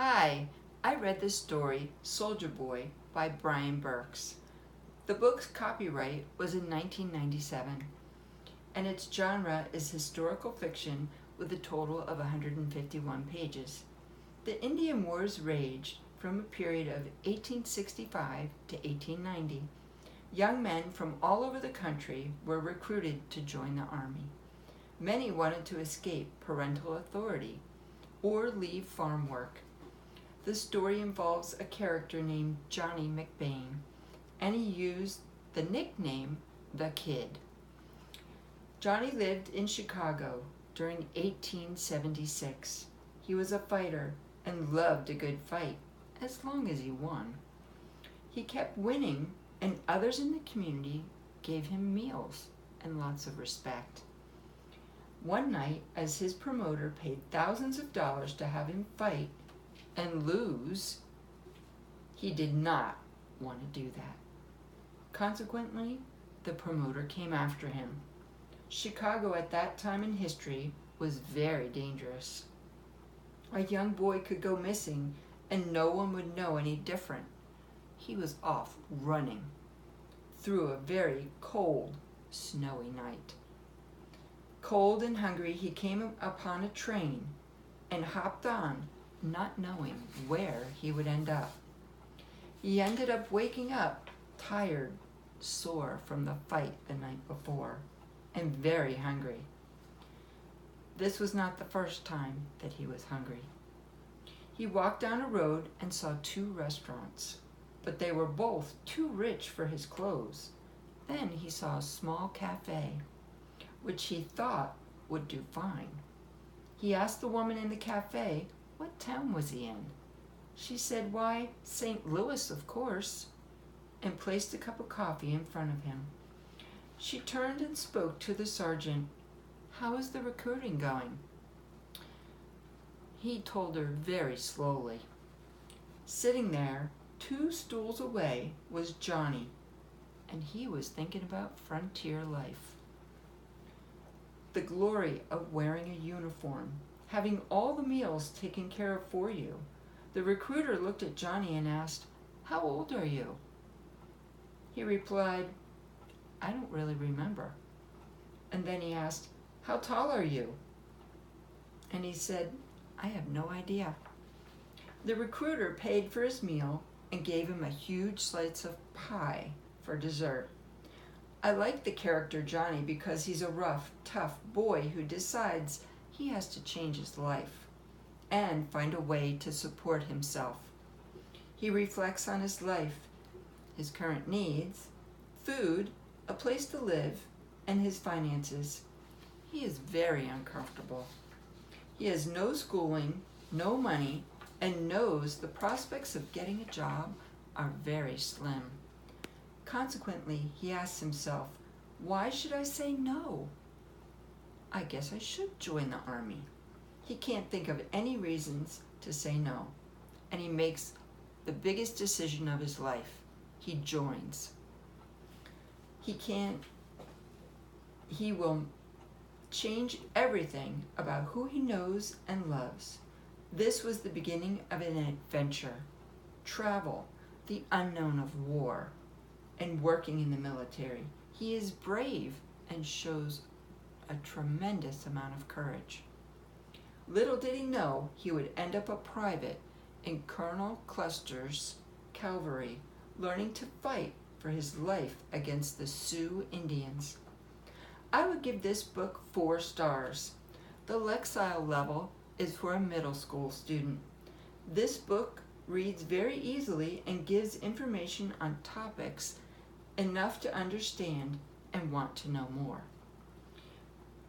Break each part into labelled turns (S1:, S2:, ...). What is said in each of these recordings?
S1: Hi, I read the story Soldier Boy by Brian Burks. The book's copyright was in 1997, and its genre is historical fiction with a total of 151 pages. The Indian Wars raged from a period of 1865 to 1890. Young men from all over the country were recruited to join the army. Many wanted to escape parental authority or leave farm work. The story involves a character named Johnny McBain, and he used the nickname The Kid. Johnny lived in Chicago during 1876. He was a fighter and loved a good fight, as long as he won. He kept winning, and others in the community gave him meals and lots of respect. One night, as his promoter paid thousands of dollars to have him fight and lose, he did not want to do that. Consequently, the promoter came after him. Chicago at that time in history was very dangerous. A young boy could go missing and no one would know any different. He was off running through a very cold, snowy night. Cold and hungry, he came upon a train and hopped on, not knowing where he would end up. He ended up waking up tired, sore from the fight the night before, and very hungry. This was not the first time that he was hungry. He walked down a road and saw two restaurants, but they were both too rich for his clothes. Then he saw a small cafe, which he thought would do fine. He asked the woman in the cafe what town was he in. She said, "Why, St. Louis, of course," and placed a cup of coffee in front of him. She turned and spoke to the sergeant. "How is the recruiting going?" He told her very slowly. Sitting there, 2 stools away, was Johnny, and he was thinking about frontier life. The glory of wearing a uniform, having all the meals taken care of for you. The recruiter looked at Johnny and asked, "How old are you?" He replied, "I don't really remember." And then he asked, "How tall are you?" And he said, "I have no idea." The recruiter paid for his meal and gave him a huge slice of pie for dessert. I like the character Johnny because he's a rough, tough boy who decides he has to change his life and find a way to support himself. He reflects on his life, his current needs, food, a place to live, and his finances. He is very uncomfortable. He has no schooling, no money, and knows the prospects of getting a job are very slim. Consequently, he asks himself, "Why should I say no? I guess I should join the army." He can't think of any reasons to say no, and he makes the biggest decision of his life. He joins. He will change everything about who he knows and loves. This was the beginning of an adventure, travel, the unknown of war, and working in the military. He is brave and shows a tremendous amount of courage. Little did he know he would end up a private in Colonel Custer's cavalry, learning to fight for his life against the Sioux Indians. I would give this book 4 stars. The Lexile level is for a middle school student. This book reads very easily and gives information on topics enough to understand and want to know more.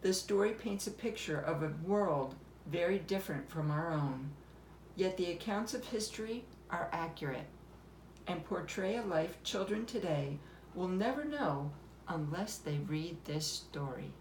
S1: The story paints a picture of a world very different from our own, yet the accounts of history are accurate and portray a life children today will never know unless they read this story.